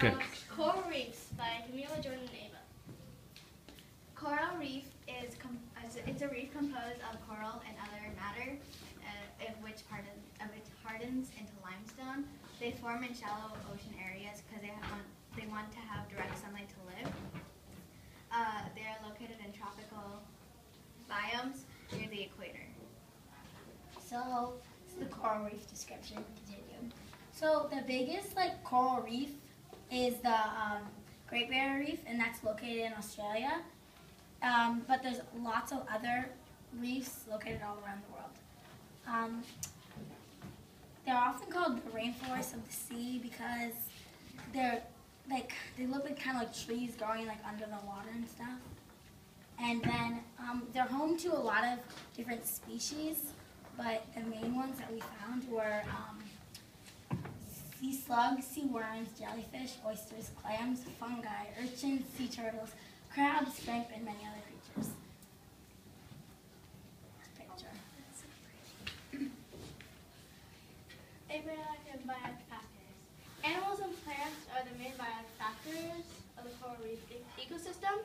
Okay. Coral reefs by Camila Jordan and Ava. Coral reef is it's a reef composed of coral and other matter, which hardens into limestone. They form in shallow ocean areas because they want to have direct sunlight to live. They are located in tropical biomes near the equator. So, it's the coral reef description. Continue. So, the biggest coral reef is the Great Barrier Reef, and that's located in Australia. But there's lots of other reefs located all around the world. They're often called the rainforests of the sea because they look kind of like trees growing under the water and stuff. And then they're home to a lot of different species, but the main ones that we found were sea slugs, sea worms, jellyfish, oysters, clams, fungi, urchins, sea turtles, crabs, shrimp, and many other creatures. Picture. Abiotic and biotic factors. Animals and plants are the main biotic factors of the coral reef ecosystem.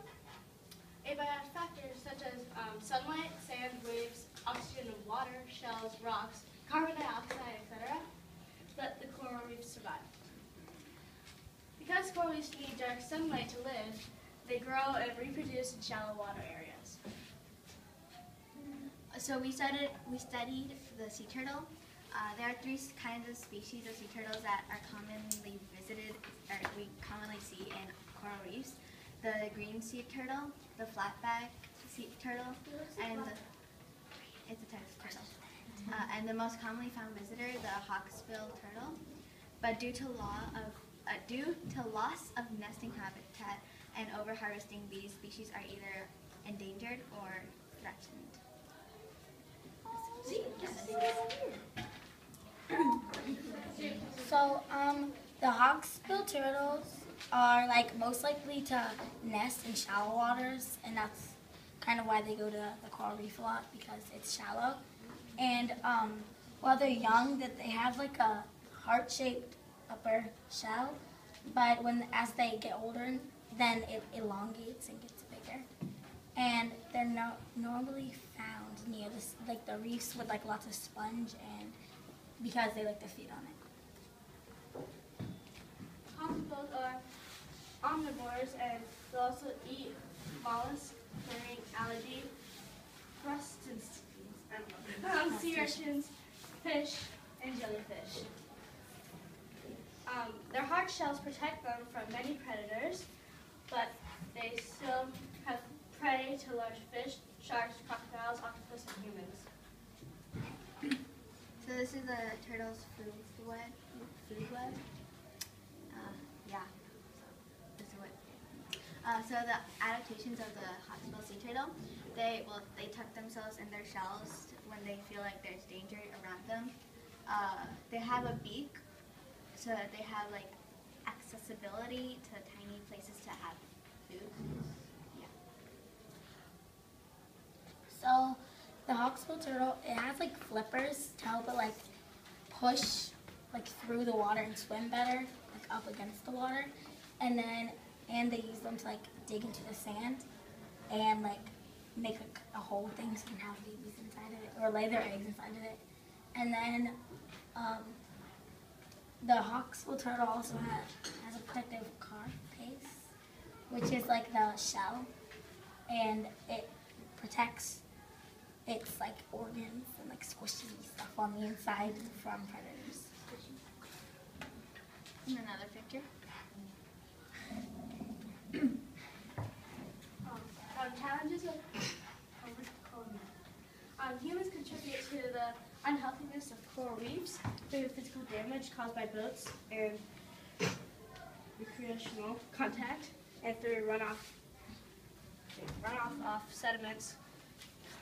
Abiotic factors such as sunlight, sand, waves, oxygen of water, shells, rocks, carbon dioxide, etc. let the coral reefs survive. Because coral reefs need direct sunlight to live, they grow and reproduce in shallow water areas. So we studied the sea turtle. There are three kinds of species of sea turtles that are commonly visited, or we commonly see in coral reefs. The green sea turtle, the flatback sea turtle, and it's a type of turtle. And the most commonly found visitor, the hawksbill turtle. But due to loss of nesting habitat and overharvesting, these species are either endangered or threatened. So, the hawksbill turtles are most likely to nest in shallow waters, and that's kind of why they go to the coral reef a lot, because it's shallow. And while they're young, that they have a heart-shaped upper shell, but as they get older, then it elongates and gets bigger. And they're normally found near the reefs with lots of sponge, and because they like to feed on it. Hawksbills are omnivores and they also eat mollusks, marine algae, crustaceans, sea urchins, fish, and jellyfish. Their hard shells protect them from many predators, but they still have prey to large fish, sharks, crocodiles, octopus, and humans. So this is the turtle's food web. Yeah. This is what. So the adaptations of the hawksbill sea turtle, they tuck themselves in their shells when they feel like there's danger around them. They have a beak, so that they have accessibility to tiny places to have food. Yeah. So, the hawksbill turtle, it has flippers to help it push through the water and swim better, up against the water, and they use them to dig into the sand and make a hole thing so you can have babies inside of it, or lay their eggs inside of it. And then the hawksbill turtle also has a protective carapace, which is the shell, and it protects its organs and squishy stuff on the inside from predators. And another picture. Challenges of humans contribute to the unhealthiness of coral reefs through physical damage caused by boats and recreational contact, and through runoff off sediments,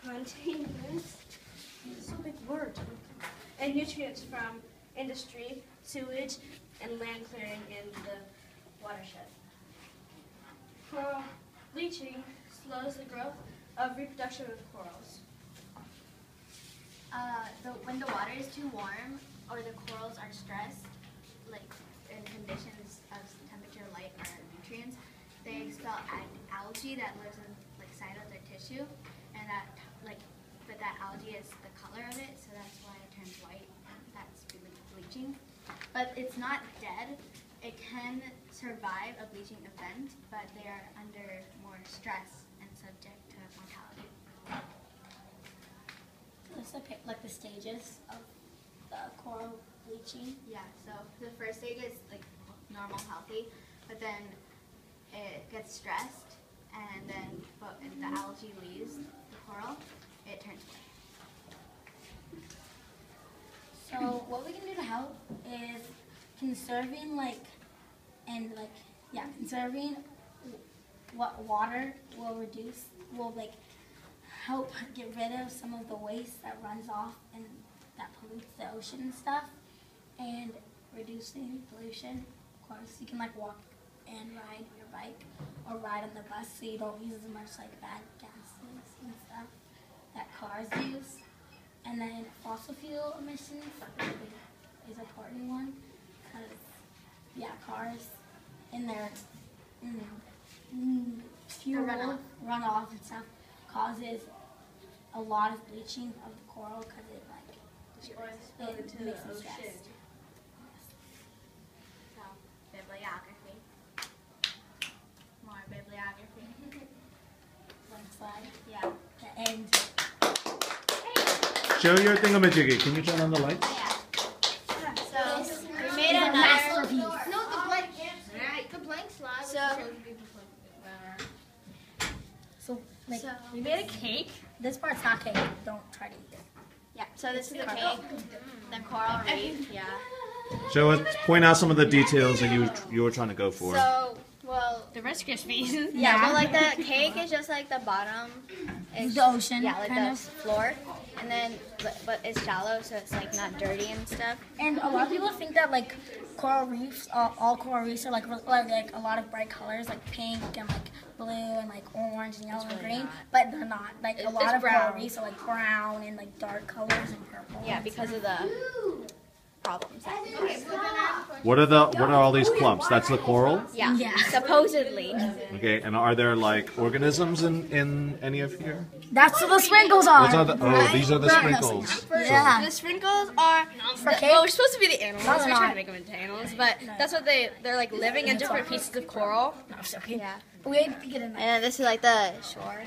contaminants, so big word, and nutrients from industry, sewage, and land clearing in the watershed. Coral bleaching slows the growth of reproduction of corals. When the water is too warm or the corals are stressed, in conditions of temperature algae that lives inside of their tissue, and but that algae is the color of it, so that's why it turns white. And that's bleaching. But it's not dead. It can survive a bleaching event, but they are under more stress and subject to mortality. Let's look at like the stages of the coral bleaching. Yeah, so the first stage is like normal, healthy, but then it gets stressed, and then if the algae leaves the coral, it turns white. So what we can do to help is conserving conserving what water will help get rid of some of the waste that runs off and that pollutes the ocean and stuff, and reducing pollution. Of course, you can walk and ride your bike or ride on the bus so you don't use as much bad gases and stuff that cars use. And then fossil fuel emissions is a important one because cars in their fuel runoff and stuff causes a lot of bleaching of the coral because it makes it stressed. So, bibliography. More bibliography. One slide. Yeah. The end. Show your thingamajiggy. Can you turn on the lights? So, we made It's a another. masterpiece. No, the blank slide. So We made a cake. this part's not cake. Don't try to eat it. Yeah, so this is the cake, the coral reef, yeah. Show it. Point out some of the details that you were trying to go for. So, The Rice Krispies. yeah, well, the cake is just the bottom. It's, The ocean, yeah, kind the of. floor. And then, but it's shallow, so it's not dirty and stuff. And a lot of people think that coral reefs, all coral reefs are like a lot of bright colors, like pink and blue and orange and yellow and green, but they're not. A lot of coral reefs are brown and dark colors and purple. Yeah, because of the problems. What are all these clumps? That's the coral? Yeah, Yeah. supposedly. Okay, and are there organisms in any of here? That's what the sprinkles are. These are the sprinkles. Yeah. The sprinkles are For cake? well, we're supposed to be the animals. No, We're they're trying not. to make them into animals, but that's what they're living in different pieces of coral. Yeah. We had to get in there. And this is the shore.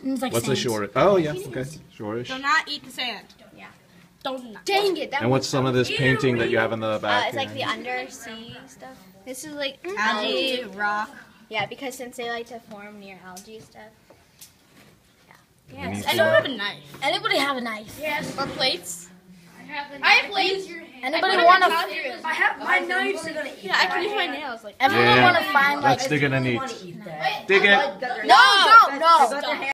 It's like What's the sand. shore? Oh yeah, okay, shore-ish. Do not eat the sand. Yeah. Don't not. Dang it! And what's some of this painting that you have in the back? It's the undersea stuff. This is Algae, rock. Yeah, because since they like to form near algae stuff. Yes. I don't have a knife. Anybody have a knife? Yes. Or plates. I have plates. Anybody want to? I have my knives are gonna eat. Yeah, I can use my nails. Everyone Yeah. want to find Let's dig it and eat. Dig it. No, no, no. Got their